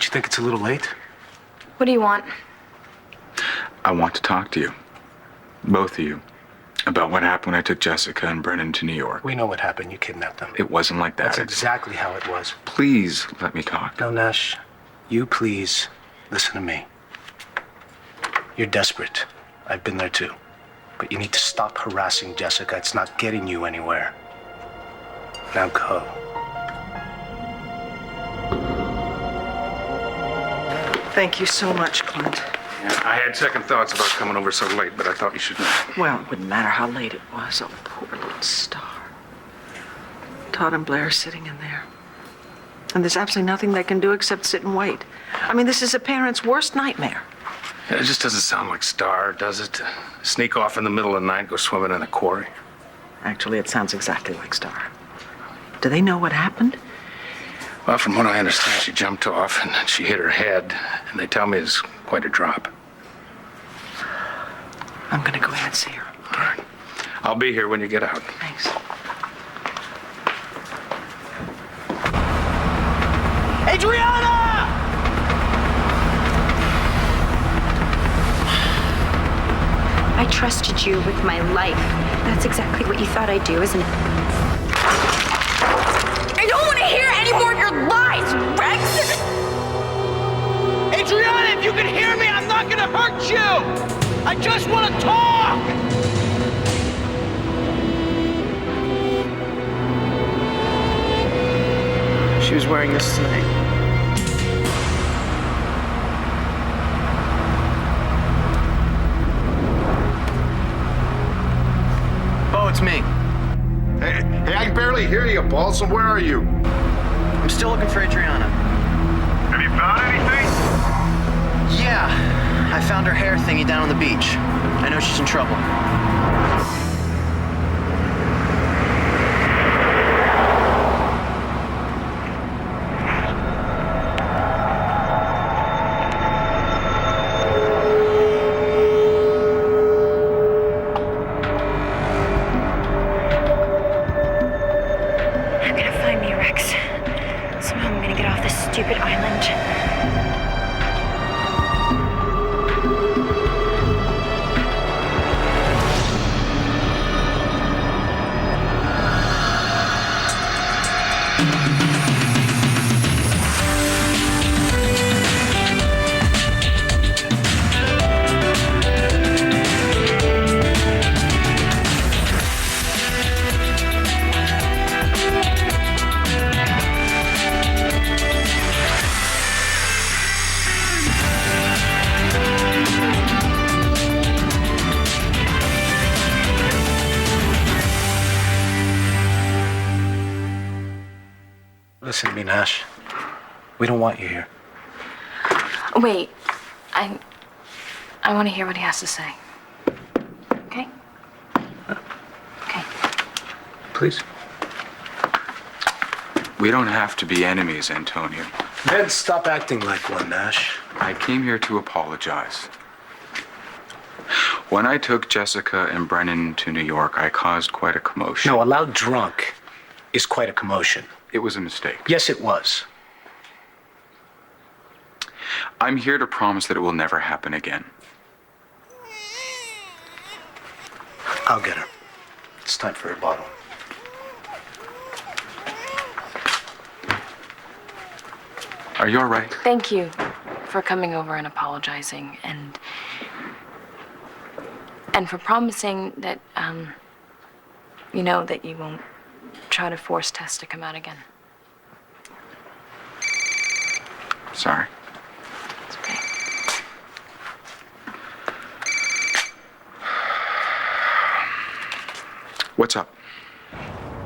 you think it's a little late? What do you want? I want to talk to you. Both of you. About what happened when I took Jessica and Brennan to New York. We know what happened. You kidnapped them. It wasn't like that. That's exactly how it was. Please let me talk. No, Nash. You please listen to me. You're desperate. I've been there too. But you need to stop harassing Jessica. It's not getting you anywhere. Now go. Thank you so much, Clint. Yeah, I had second thoughts about coming over so late, but I thought you should know. Well, it wouldn't matter how late it was. Oh, poor little Star. Todd and Blair are sitting in there. And there's absolutely nothing they can do except sit and wait. I mean, this is a parent's worst nightmare. Yeah, it just doesn't sound like Star, does it? Sneak off in the middle of the night, go swimming in a quarry. Actually, it sounds exactly like Star. Do they know what happened? Well, from what I understand, she jumped off and she hit her head, and they tell me it's quite a drop. I'm gonna go in and see her. All right. I'll be here when you get out. Thanks. Adriana! I trusted you with my life. That's exactly what you thought I'd do, isn't it? I don't want to hear any more of your lies, Rex! Adriana, if you can hear me, I'm not gonna hurt you! I just want to talk! She was wearing this tonight. Oh, it's me. Hey, I can barely hear you, Paulson. Where are you? I'm still looking for Adriana. Have you found anything? Yeah, I found her hair thingy down on the beach. I know she's in trouble. I'm gonna find me, Rex. Somehow I'm gonna get off this stupid island. Listen to me, Nash. We don't want you here. Wait, I want to hear what he has to say. Okay? Okay. Please. We don't have to be enemies, Antonio. Then stop acting like one, Nash. I came here to apologize. When I took Jessica and Brennan to New York, I caused quite a commotion. No, a loud drunk is quite a commotion. It was a mistake. Yes, it was. I'm here to promise that it will never happen again. I'll get her. It's time for a bottle. Are you all right? Thank you for coming over and apologizing and for promising that, you know, that you won't try to force Tess to come out again. Sorry. It's okay. What's up?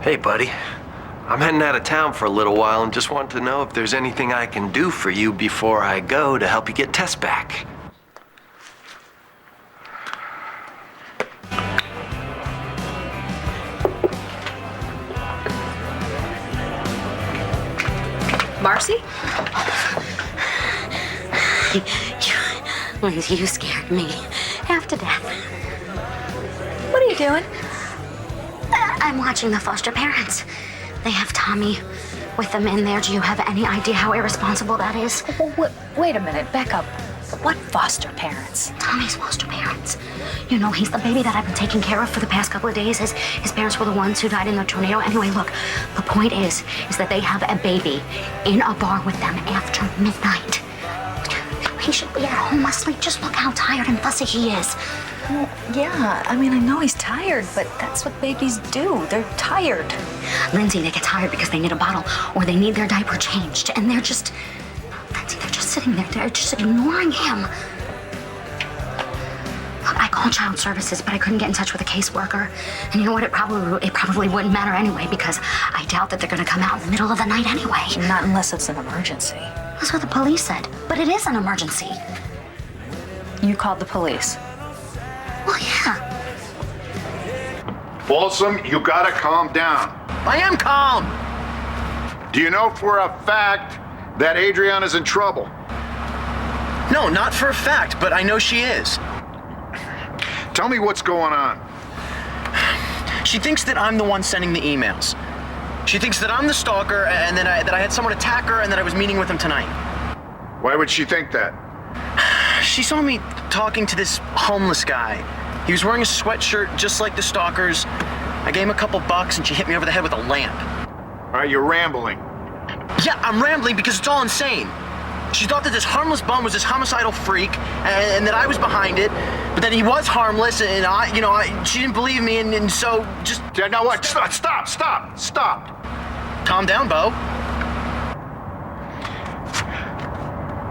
Hey, buddy. I'm heading out of town for a little while and just want to know if there's anything I can do for you before I go to help you get Tess back. Marcy? You scared me half to death. What are you doing? I'm watching the foster parents. They have Tommy with them in there. Do you have any idea how irresponsible that is? Wait a minute, back up. What foster parents? Tommy's foster parents. You know, he's the baby that I've been taking care of for the past couple of days. His parents were the ones who died in the tornado. Anyway, look, the point is that they have a baby in a bar with them after midnight. He should be at home asleep. Just look how tired and fussy he is. Well, yeah, I mean, I know he's tired, but that's what babies do. They're tired. Lindsay, they get tired because they need a bottle or they need their diaper changed. And they're just, Lindsay, they're just sitting there. They're just ignoring him. Look, I called child services, but I couldn't get in touch with a caseworker. And you know what? It probably wouldn't matter anyway because I doubt that they're going to come out in the middle of the night anyway. Not unless it's an emergency. That's what the police said. But it is an emergency. You called the police. Well, yeah. Balsam, you gotta calm down. I am calm. Do you know for a fact that Adriana's in trouble? No, not for a fact, but I know she is. Tell me what's going on. She thinks that I'm the one sending the emails. She thinks that I'm the stalker and that I had someone attack her and that I was meeting with him tonight. Why would she think that? She saw me talking to this homeless guy. He was wearing a sweatshirt just like the stalkers. I gave him a couple bucks and she hit me over the head with a lamp. All right, you're rambling. Yeah, I'm rambling because it's all insane. She thought that this harmless bum was this homicidal freak and that I was behind it, but that he was harmless and she didn't believe me and so just... Yeah, now what? Stop. Calm down, Bo.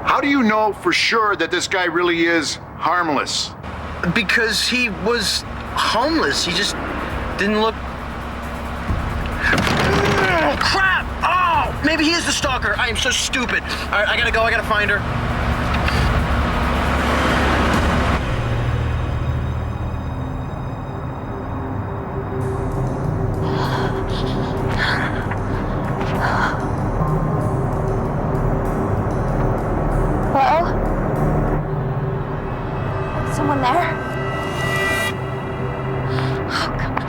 How do you know for sure that this guy really is harmless? Because he was homeless. He just didn't look... Oh, crap! Oh, maybe he is the stalker. I am so stupid. All right, I gotta go. I gotta find her. Hello? Someone there? Oh, come on.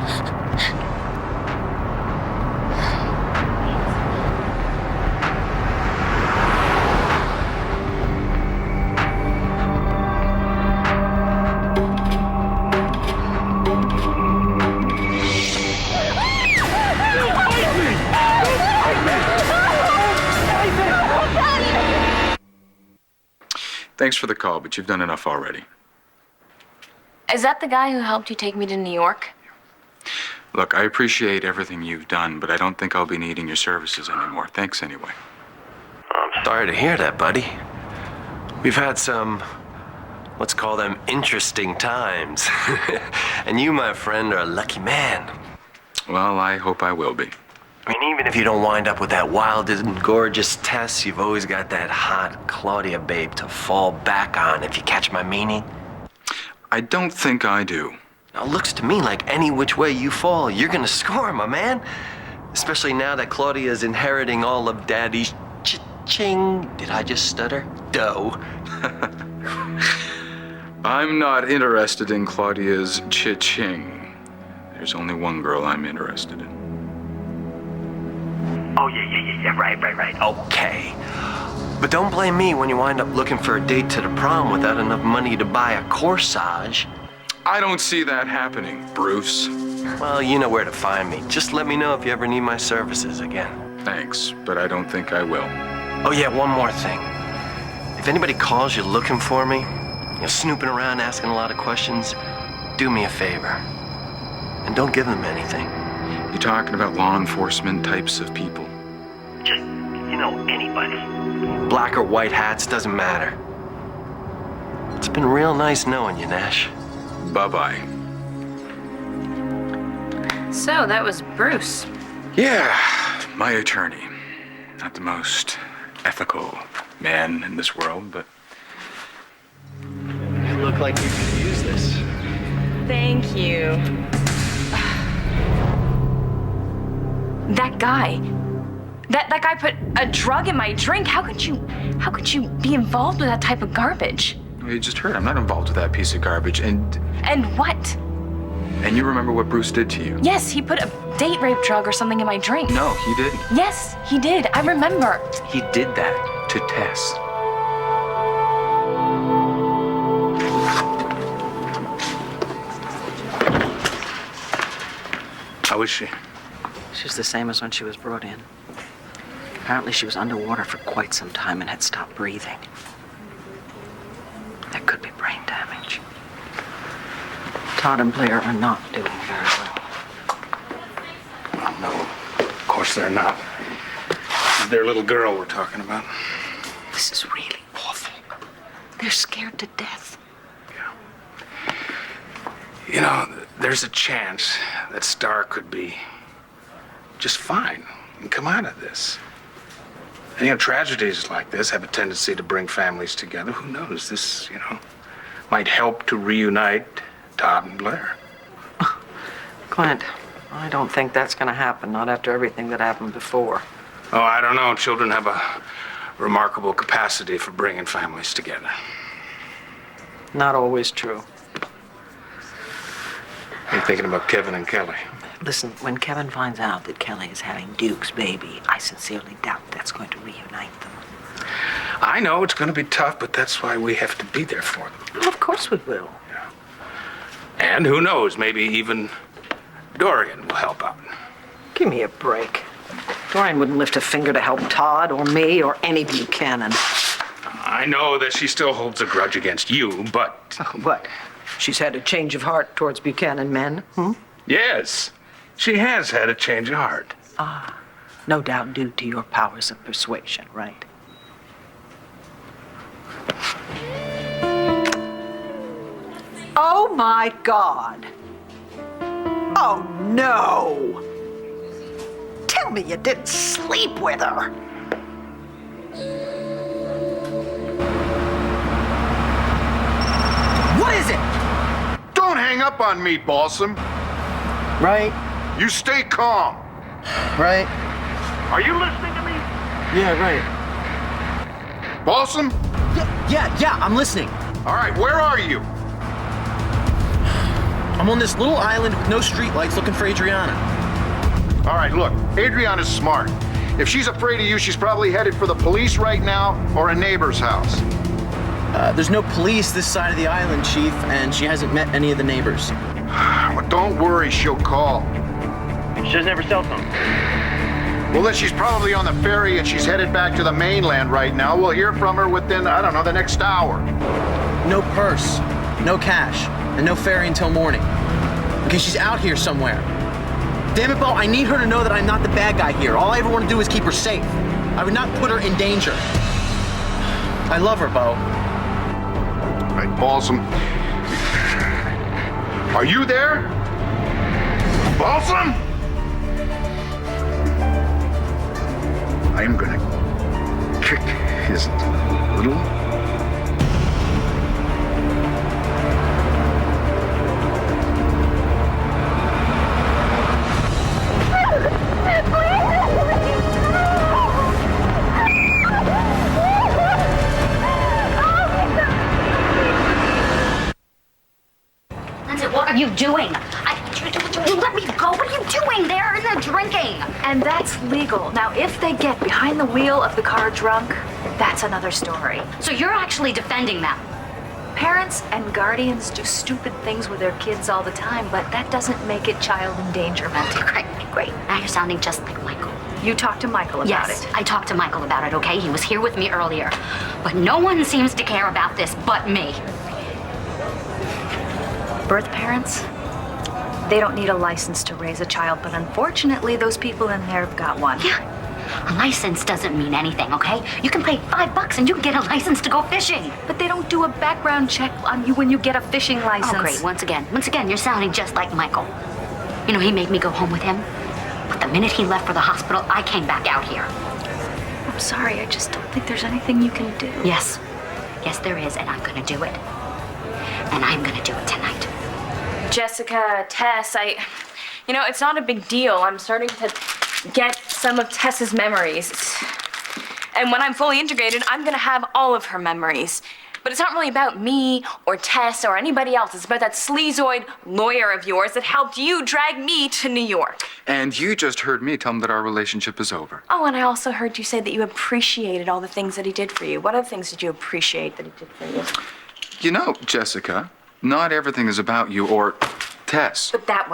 Thanks for the call, but you've done enough already. Is that the guy who helped you take me to New York? Look, I appreciate everything you've done, but I don't think I'll be needing your services anymore. Thanks anyway. I'm sorry to hear that, buddy. We've had some, let's call them interesting times. And you, my friend, are a lucky man. Well, I hope I will be. I mean, even if you don't wind up with that wild and gorgeous Tess, you've always got that hot Claudia babe to fall back on, if you catch my meaning. I don't think I do. Now, it looks to me like any which way you fall, you're gonna score, my man. Especially now that Claudia's inheriting all of Daddy's ching. Did I just stutter? Dough. I'm not interested in Claudia's cha-ching. There's only one girl I'm interested in. Oh, yeah, right. Okay. But don't blame me when you wind up looking for a date to the prom without enough money to buy a corsage. I don't see that happening, Bruce. Well, you know where to find me. Just let me know if you ever need my services again. Thanks, but I don't think I will. Oh, yeah, one more thing. If anybody calls you looking for me, snooping around, asking a lot of questions, do me a favor. And don't give them anything. You're talking about law enforcement types of people? Just, anybody. Black or white hats, doesn't matter. It's been real nice knowing you, Nash. Bye-bye. So, that was Bruce. Yeah, my attorney. Not the most ethical man in this world, but... You look like you could use this. Thank you. That guy. That guy put a drug in my drink. How could you be involved with that type of garbage? You just heard, I'm not involved with that piece of garbage, and... And what? And you remember what Bruce did to you? Yes, he put a date rape drug or something in my drink. No, he didn't. Yes, he did. I remember. He did that to Tess. How is she? She's the same as when she was brought in. Apparently she was underwater for quite some time and had stopped breathing. There could be brain damage. Todd and Blair are not doing very well. Oh, no, of course they're not. It's their little girl we're talking about. This is really awful. They're scared to death. You know, there's a chance that Star could be just fine and come out of this. And, you know, tragedies like this have a tendency to bring families together. Who knows? This, you know, might help to reunite Todd and Blair. Clint, I don't think that's going to happen, not after everything that happened before. Oh, I don't know. Children have a remarkable capacity for bringing families together. Not always true. I'm thinking about Kevin and Kelly. Listen, when Kevin finds out that Kelly is having Duke's baby, I sincerely doubt that's going to reunite them. I know it's going to be tough, but that's why we have to be there for them. Well, of course we will. Yeah. And who knows, maybe even Dorian will help out. Give me a break. Dorian wouldn't lift a finger to help Todd or me or any Buchanan. I know that she still holds a grudge against you, but... What? She's had a change of heart towards Buchanan men, Yes, she has had a change of heart. Ah, no doubt due to your powers of persuasion, right? Oh, my God. Oh, no. Tell me you didn't sleep with her. What is it? Don't hang up on me, Balsam. Right, You stay calm. right. Are you listening to me? Yeah, right. Balsam? Yeah, I'm listening. All right, where are you? I'm on this little island with no streetlights looking for Adriana. All right, look, Adriana's smart. If she's afraid of you, she's probably headed for the police right now or a neighbor's house. There's no police this side of the island, Chief, and she hasn't met any of the neighbors. Well, don't worry, she'll call. She doesn't have her cell phone. Well, then she's probably on the ferry and she's headed back to the mainland right now. We'll hear from her within, I don't know, the next hour. No purse, no cash, and no ferry until morning. Okay, she's out here somewhere. Damn it, Bo, I need her to know that I'm not the bad guy here. All I ever want to do is keep her safe. I would not put her in danger. I love her, Bo. All right, Balsam. Are you there? Balsam? I am gonna kick his little... What are you doing? You let me go. What are you doing? They're in there drinking. And that's legal. Now, if they get behind the wheel of the car drunk, that's another story. So you're actually defending them. Parents and guardians do stupid things with their kids all the time, but that doesn't make it child endangerment. Great. Now you're sounding just like Michael. You talked to Michael about Yes, it. I talked to Michael about it, okay? He was here with me earlier. But no one seems to care about this but me. Birth parents, they don't need a license to raise a child, but unfortunately, those people in there have got one. Yeah. A license doesn't mean anything, okay? You can pay $5 and you can get a license to go fishing. But they don't do a background check on you when you get a fishing license. Oh, great. Once again, you're sounding just like Michael. You know, he made me go home with him. But the minute he left for the hospital, I came back out here. I'm sorry, I just don't think there's anything you can do. Yes, there is, and I'm gonna do it. And I'm gonna do it tonight. Jessica, Tess, it's not a big deal. I'm starting to get some of Tess's memories. And when I'm fully integrated, I'm gonna have all of her memories. But it's not really about me or Tess or anybody else. It's about that sleazoid lawyer of yours that helped you drag me to New York. And you just heard me tell him that our relationship is over. Oh, and I also heard you say that you appreciated all the things that he did for you. What other things did you appreciate that he did for you? You know, Jessica, not everything is about you or Tess. But that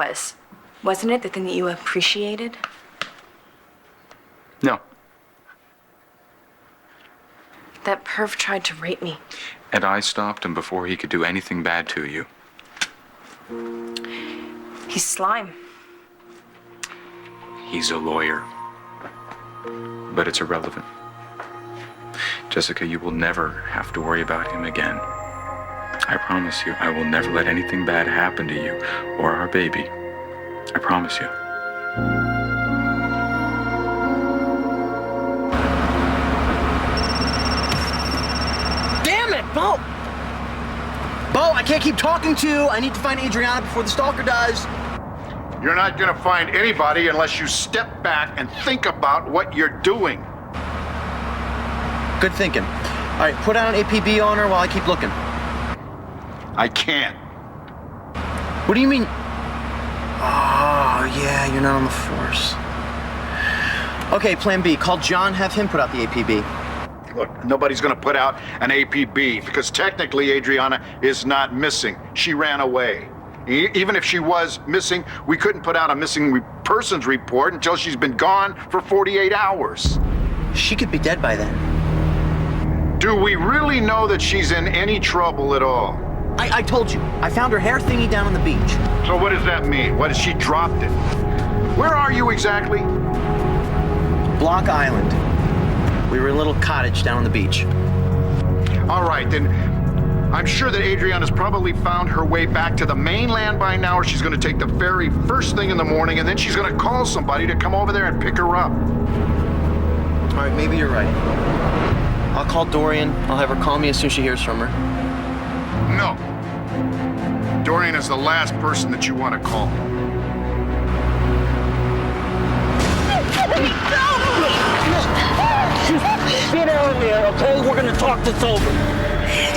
wasn't it, the thing that you appreciated? No. That perv tried to rape me. And I stopped him before he could do anything bad to you. He's slime. He's a lawyer. But it's irrelevant. Jessica, you will never have to worry about him again. I promise you, I will never let anything bad happen to you or our baby. I promise you. Damn it, Bo! Bo, I can't keep talking to you. I need to find Adriana before the stalker does. You're not gonna find anybody unless you step back and think about what you're doing. Good thinking. All right, put out an APB on her while I keep looking. I can't. What do you mean? Oh, yeah, you're not on the force. Okay, plan B. Call John, have him put out the APB. Look, nobody's gonna put out an APB because technically Adriana is not missing. She ran away. Even if she was missing, we couldn't put out a missing persons report until she's been gone for 48 hours. She could be dead by then. Do we really know that she's in any trouble at all? I told you. I found her hair thingy down on the beach. So what does that mean? What, she dropped it? Where are you exactly? Block Island. We were in a little cottage down on the beach. All right, then I'm sure that Adriana's probably found her way back to the mainland by now, or she's gonna take the ferry first thing in the morning, and then she's gonna call somebody to come over there and pick her up. All right, maybe you're right. I'll call Dorian. I'll have her call me as soon as she hears from her. No. Dorian is the last person that you want to call. Just get out of there, okay? We're gonna talk this over.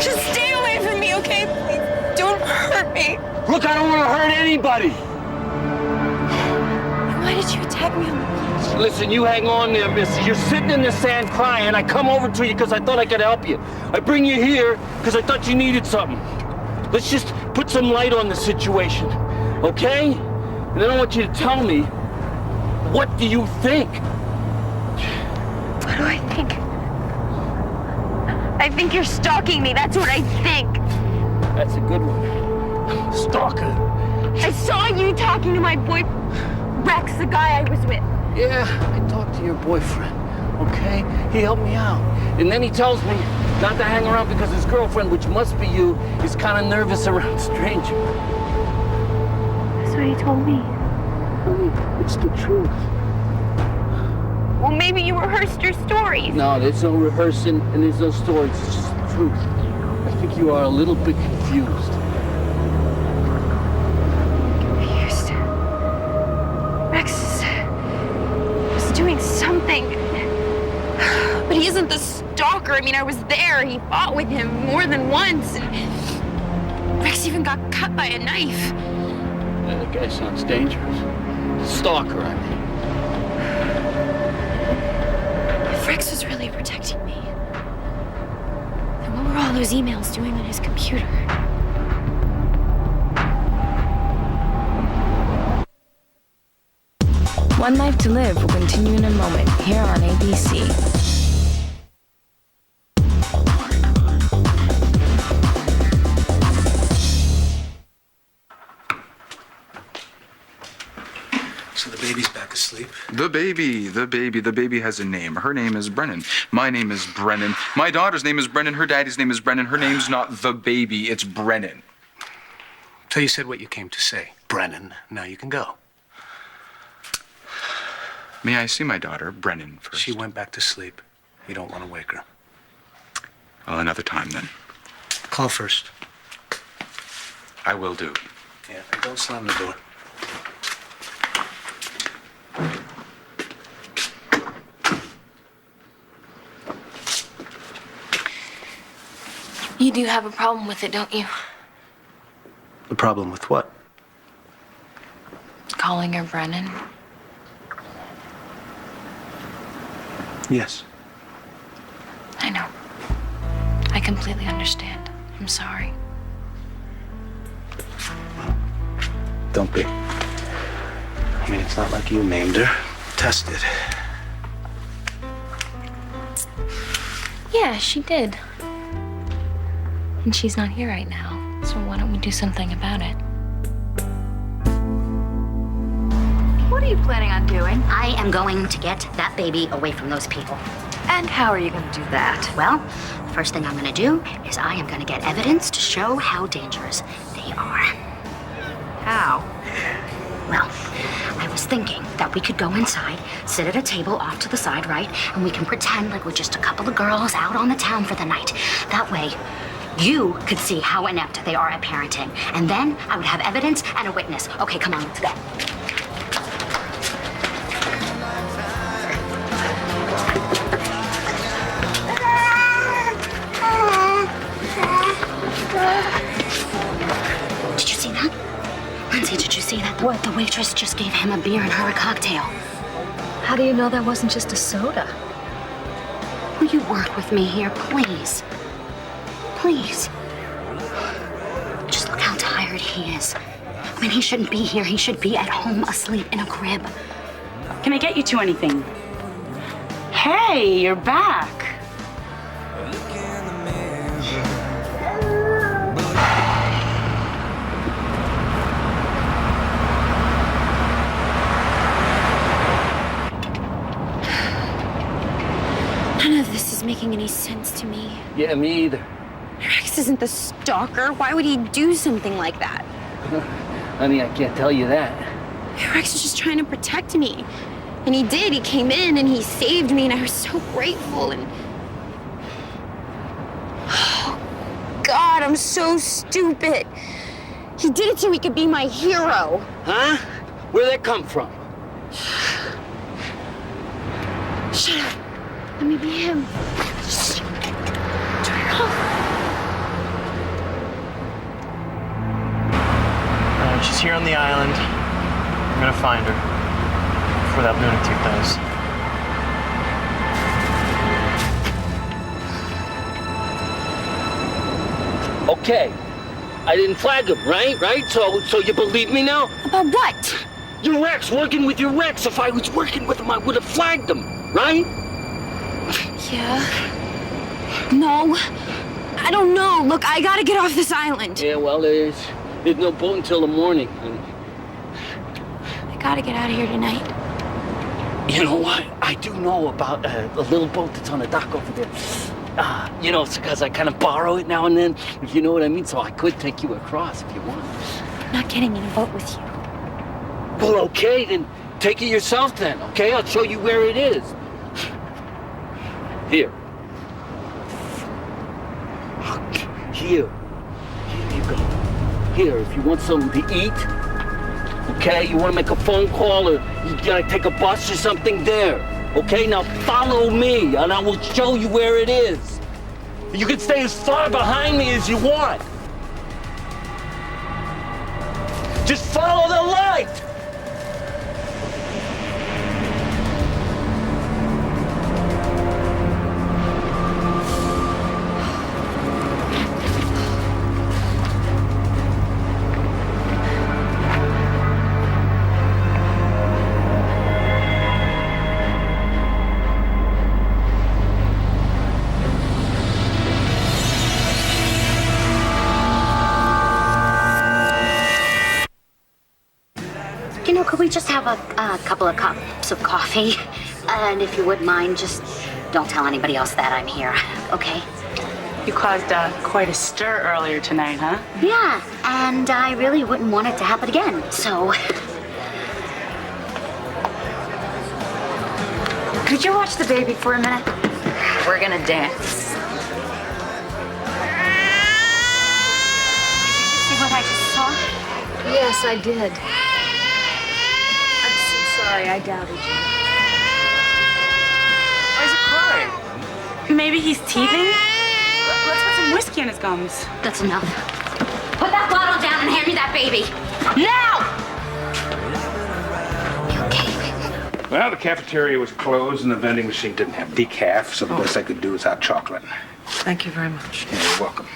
Just stay away from me, okay? Please don't hurt me. Look, I don't want to hurt anybody. Why did you attack me on the beach? Listen, you hang on there, miss. You're sitting in the sand crying. I come over to you because I thought I could help you. I bring you here because I thought you needed something. Let's just put some light on the situation, okay? And then I want you to tell me, what do you think? What do I think? I think you're stalking me. That's what I think. That's a good one. Stalker. I saw you talking to my boy, Rex, the guy I was with. Yeah, I talked to your boyfriend, okay? He helped me out. And then he tells me not to hang around because his girlfriend, which must be you, is kind of nervous around strangers. That's what he told me. Honey, it's the truth. Well, maybe you rehearsed your stories. No, there's no rehearsing and there's no stories. It's just the truth. I think you are a little bit confused. Confused? Rex was doing something. But he isn't the stalker. I mean, I was there. He fought with him more than once. And Rex even got cut by a knife. That guy sounds dangerous. Stalker, I mean. If Rex was really protecting me, then what were all those emails doing on his computer? One Life to Live will continue in a moment here on ABC. So the baby's back asleep? The baby has a name. Her name is Brennan. My name is Brennan. My daughter's name is Brennan. Her daddy's name is Brennan. Her name's not the baby, it's Brennan. So you said what you came to say. Brennan, now you can go. May I see my daughter, Brennan, first? She went back to sleep. You don't want to wake her. Well, another time then. Call first. I will do. Yeah, and don't slam the door. You do have a problem with it, don't you? The problem with what? Calling her Brennan. Yes. I know. I completely understand. I'm sorry. Don't be. I mean, it's not like you named her. Tested. Yeah, she did. And she's not here right now. So why don't we do something about it? What are you planning on doing? I am going to get that baby away from those people. And how are you going to do that? Well, the first thing I'm going to do is I am going to get evidence to show how dangerous they are. How? Well, I was thinking that we could go inside, sit at a table off to the side, right? And we can pretend like we're just a couple of girls out on the town for the night. That way, you could see how inept they are at parenting. And then I would have evidence and a witness. Okay, come on, let's go. Did you see that? Lindsay, did you see that? What? The waitress just gave him a beer and her a cocktail. How do you know that wasn't just a soda? Will you work with me here, please? Please. Just look how tired he is. I mean, he shouldn't be here. He should be at home asleep in a crib. Can I get you to anything? Hey, you're back. None of this is making any sense to me. Yeah, me either. Rex isn't the stalker. Why would he do something like that? Honey, I can't tell you that. Rex was just trying to protect me. And he did. He came in and he saved me, and I was so grateful. And oh, God, I'm so stupid. He did it so he could be my hero. Huh? Where'd that come from? Shut up. Let me be him. Shh. Turn it off. She's here on the island. I'm gonna find her before that lunatic does. Okay. I didn't flag him, right? So you believe me now? About what? Your Rex, working with your Rex. If I was working with him, I would have flagged him, right? Yeah. No. I don't know. Look, I gotta get off this island. Yeah, well, there's no boat until the morning. I gotta get out of here tonight. You know what? I do know about a little boat that's on the dock over there. It's because I kind of borrow it now and then, if you know what I mean. So I could take you across if you want. I'm not getting in a boat with you. Well, okay, then take it yourself then, okay? I'll show you where it is. Here. Here you go. Here, if you want something to eat, okay? You want to make a phone call or you gotta take a bus or something there. Okay, now follow me and I will show you where it is. You can stay as far behind me as you want. Just follow the light. Could we just have a couple of cups of coffee? And if you wouldn't mind, just don't tell anybody else that I'm here, okay? You caused quite a stir earlier tonight, huh? Yeah, and I really wouldn't want it to happen again, so... Could you watch the baby for a minute? We're gonna dance. Did you see what I just saw? Yes, I did. I'm so sorry I doubted you. Why is it crying? Maybe he's teething? Let's put some some whiskey on his gums. That's enough. Put that bottle down and hand me that baby. Now! You okay? Well, the cafeteria was closed and the vending machine didn't have decaf, so the best I could do was hot chocolate. Thank you very much. Yeah, you're welcome.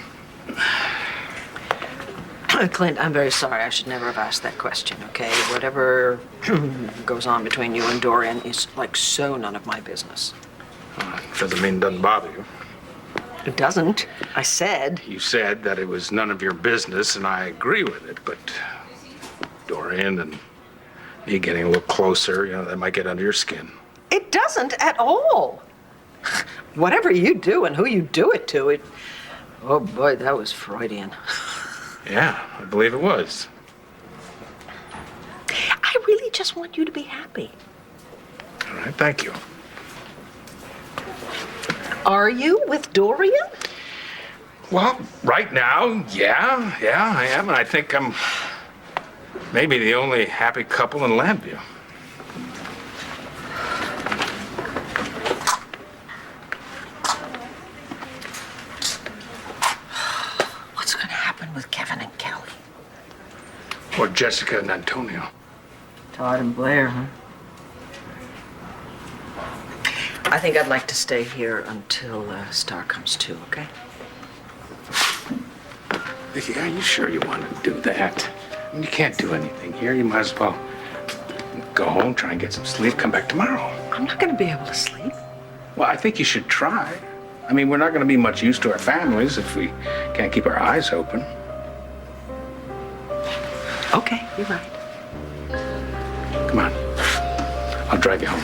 Clint, I'm very sorry. I should never have asked that question, okay? Whatever goes on between you and Dorian is like so none of my business. Doesn't mean it doesn't bother you. It doesn't. I said. You said that it was none of your business, and I agree with it, but Dorian and me getting a little closer, that might get under your skin. It doesn't at all. Whatever you do and who you do it to, it... Oh, boy, that was Freudian. Yeah, I believe it was. I really just want you to be happy. All right, thank you. Are you with Dorian? Well, right now, yeah, I am, and I think I'm maybe the only happy couple in Landview. What's going to happen with Kevin and Kelly? Or Jessica and Antonio. Todd and Blair, huh? I think I'd like to stay here until Star comes to, okay? Vicky, are you sure you want to do that? I mean, you can't do anything here. You might as well go home, try and get some sleep, come back tomorrow. I'm not going to be able to sleep. Well, I think you should try. I mean, we're not going to be much use to our families if we can't keep our eyes open. Okay, you're right. Come on. I'll drive you home.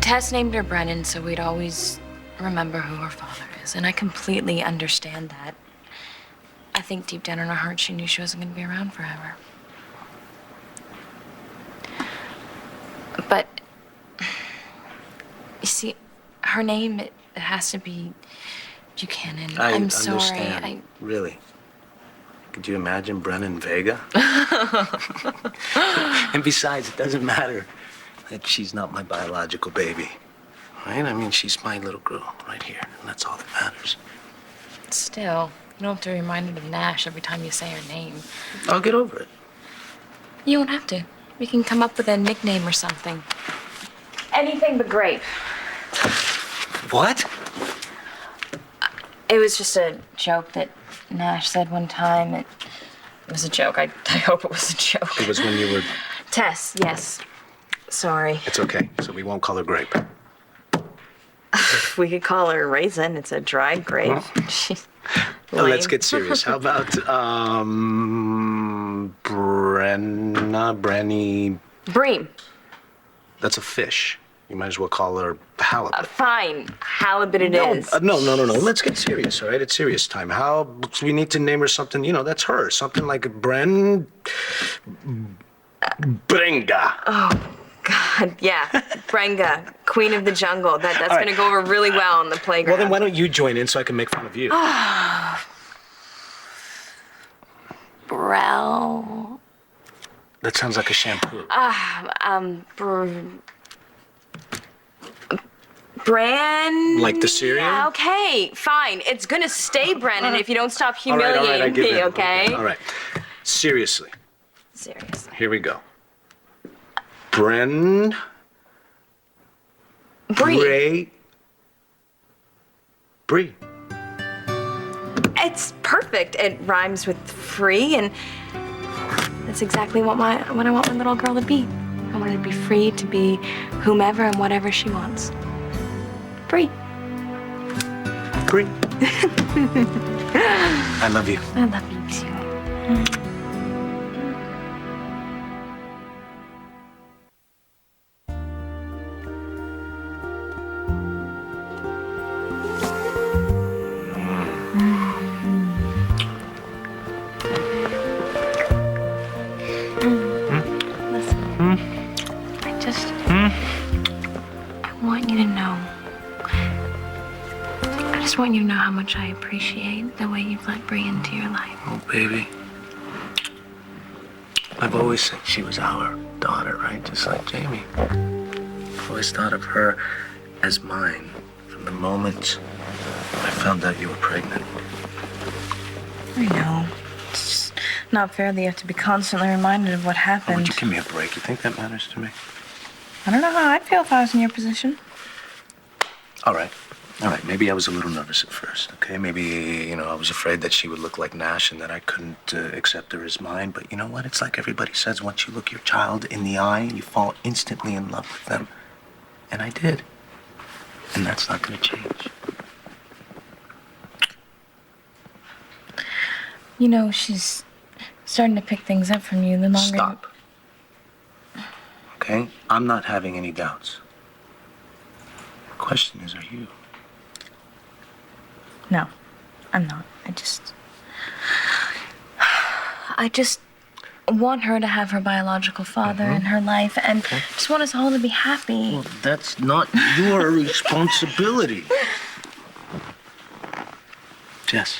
Tess named her Brennan so we'd always remember who her father is, and I completely understand that. I think deep down in her heart she knew she wasn't going to be around forever. But, you see, her name, it has to be Buchanan. I'm sorry. Understand. Really. Could you imagine Brennan Vega? And besides, it doesn't matter that she's not my biological baby. Right? I mean, she's my little girl right here, and that's all that matters. Still, you don't have to be reminded of Nash every time you say her name. I'll get over it. You won't have to. We can come up with a nickname or something. Anything but Grape. What? It was just a joke that Nash said one time. It was a joke. I hope it was a joke. It was when you were... Tess, yes. Sorry. It's okay, so we won't call her Grape. We could call her Raisin. It's a dried grape. She's Well, let's lame. get serious. How about, Brenny... Bream. That's a fish. You might as well call her halibut. Fine. Halibut it is. No. Let's get serious, all right? It's serious time. We need to name her something, that's her. Something like Brenga. Oh, God, yeah. Brenga, Queen of the Jungle. That's All right. going to go over really well on the playground. Well, then why don't you join in so I can make fun of you? Brel. That sounds like a shampoo. Bran. Like the cereal? Yeah, okay, fine. It's gonna stay Brennan if you don't stop All right, I humiliating give me, in. okay? All right. Seriously. Seriously. Here we go. Brie. It's perfect. It rhymes with free, and that's exactly what I want my little girl to be. I want her to be free to be whomever and whatever she wants. Free. Brie. I love you. I love you too. I just want you to know how much I appreciate the way you've let Bree into your life. Oh, baby. I've always said she was our daughter, right? Just like Jamie. I've always thought of her as mine from the moment I found out you were pregnant. I know. It's just not fair that you have to be constantly reminded of what happened. Would you give me a break? You think that matters to me? I don't know how I'd feel if I was in your position. All right. Maybe I was a little nervous at first, okay? Maybe, I was afraid that she would look like Nash and that I couldn't accept her as mine. But you know what? It's like everybody says, once you look your child in the eye, you fall instantly in love with them. And I did. And that's not going to change. She's starting to pick things up from you the longer... Stop. Okay? I'm not having any doubts. The question is, are you? No, I'm not. I just want her to have her biological father in her life and just want us all to be happy. Well, that's not your responsibility. Jess,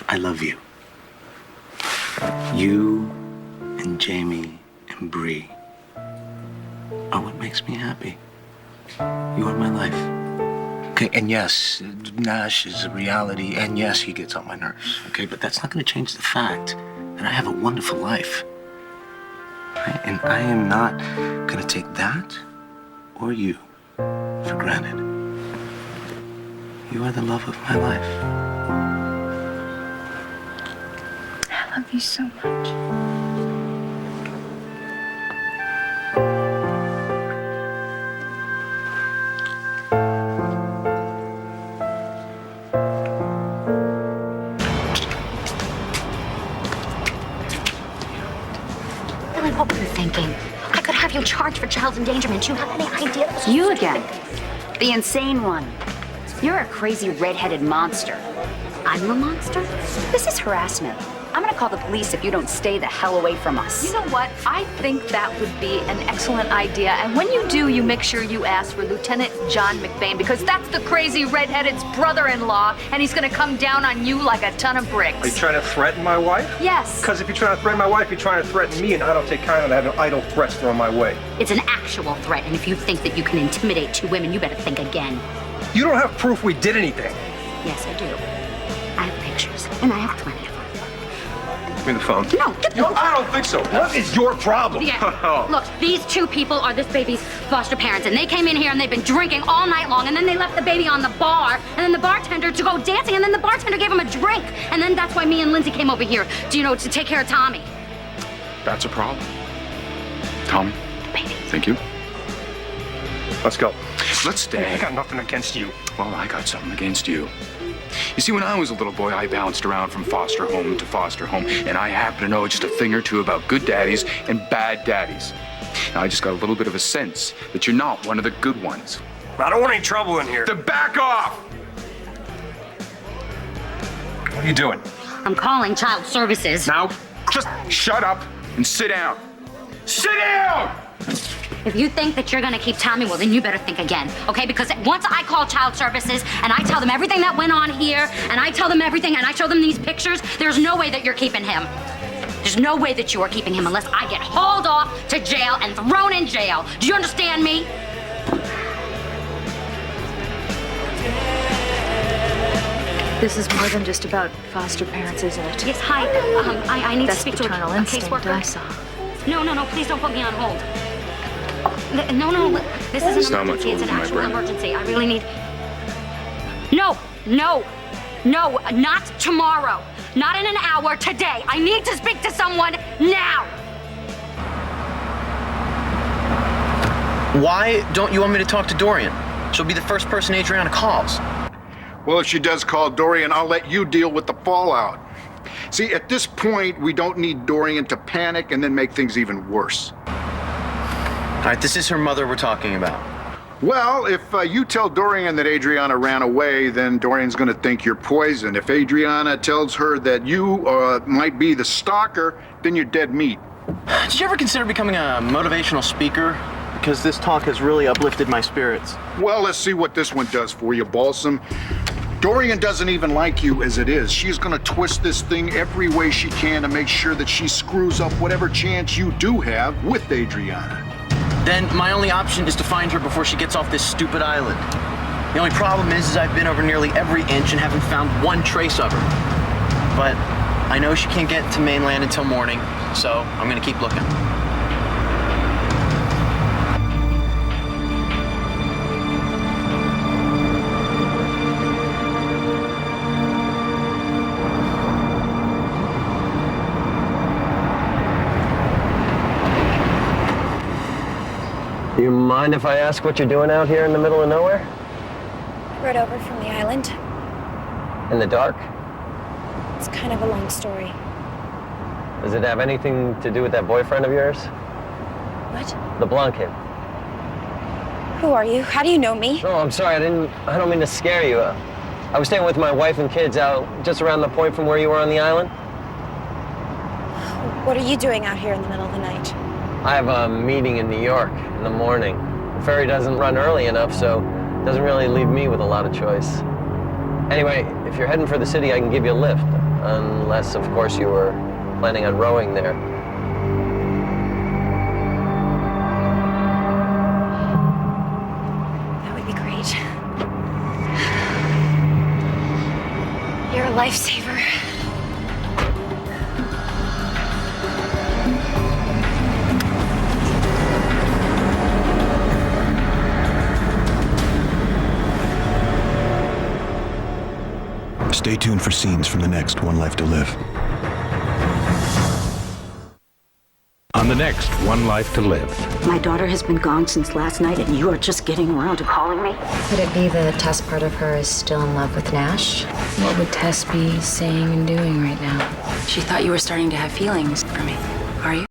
I love you. You and Jamie and Bree are what makes me happy. You are my life. Okay, and yes, Nash is a reality, and yes, he gets on my nerves, okay? But that's not going to change the fact that I have a wonderful life. Right? And I am not going to take that or you for granted. You are the love of my life. I love you so much. What were you thinking? I could have you charged for child endangerment. Do you have any idea? You again. The insane one. You're a crazy red-headed monster. I'm a monster? This is harassment. I'm gonna call the police if you don't stay the hell away from us. You know what? I think that would be an excellent idea. And when you do, you make sure you ask for Lieutenant John McBain, because that's the crazy redheaded's brother-in-law, and he's gonna come down on you like a ton of bricks. Are you trying to threaten my wife? Yes. Because if you're trying to threaten my wife, you're trying to threaten me, and I don't take kindly to having idle threats thrown my way. It's an actual threat, and if you think that you can intimidate two women, you better think again. You don't have proof we did anything. Yes, I do. I have pictures, and I have plenty of them. Give me the phone. No, get the phone. I don't think so. What is your problem? Yeah. Look, these two people are this baby's foster parents, and they came in here and they've been drinking all night long, and then they left the baby on the bar, and then the bartender to go dancing, and then the bartender gave him a drink, and then that's why me and Lindsay came over here, to take care of Tommy. That's a problem. Tommy, Baby. thank you. Let's go. Let's stay. I got nothing against you. Well, I got something against you. You see, when I was a little boy, I bounced around from foster home to foster home, and I happen to know just a thing or two about good daddies and bad daddies. Now, I just got a little bit of a sense that you're not one of the good ones. I don't want any trouble in here. Then back off! What are you doing? I'm calling child services. Now, just shut up and sit down. Sit down! If you think that you're gonna keep Tommy, well, then you better think again, okay? Because once I call child services and I tell them everything that went on here, and I tell them everything, and I show them these pictures, there's no way that you're keeping him. There's no way that you are keeping him unless I get hauled off to jail and thrown in jail. Do you understand me? This is more than just about foster parents, isn't it? Yes, hi. I need to speak to a caseworker. I saw. No, please don't put me on hold. No, this is an emergency. It's an actual emergency. I really need... No, not tomorrow. Not in an hour, today. I need to speak to someone now. Why don't you want me to talk to Dorian? She'll be the first person Adriana calls. Well, if she does call Dorian, I'll let you deal with the fallout. See, at this point, we don't need Dorian to panic and then make things even worse. All right, this is her mother we're talking about. Well, if you tell Dorian that Adriana ran away, then Dorian's gonna think you're poison. If Adriana tells her that you might be the stalker, then you're dead meat. Did you ever consider becoming a motivational speaker? Because this talk has really uplifted my spirits. Well, let's see what this one does for you, Balsam. Dorian doesn't even like you as it is. She's gonna twist this thing every way she can to make sure that she screws up whatever chance you do have with Adriana. then my only option is to find her before she gets off this stupid island. The only problem is I've been over nearly every inch and haven't found one trace of her. But I know she can't get to mainland until morning, so I'm gonna keep looking. Do you mind if I ask what you're doing out here in the middle of nowhere? Rode over from the island. In the dark? It's kind of a long story. Does it have anything to do with that boyfriend of yours? What? The blonde kid. Who are you? How do you know me? No, I'm sorry, I don't mean to scare you. I was staying with my wife and kids out just around the point from where you were on the island. What are you doing out here in the middle of the night? I have a meeting in New York in the morning. The ferry doesn't run early enough, so it doesn't really leave me with a lot of choice. Anyway, if you're heading for the city, I can give you a lift. Unless, of course, you were planning on rowing there. That would be great. You're a lifesaver. Stay tuned for scenes from the next One Life to Live. On the next One Life to Live. My daughter has been gone since last night, and you are just getting around to calling me? Could it be the Tess part of her is still in love with Nash? What would Tess be saying and doing right now? She thought you were starting to have feelings for me. Are you?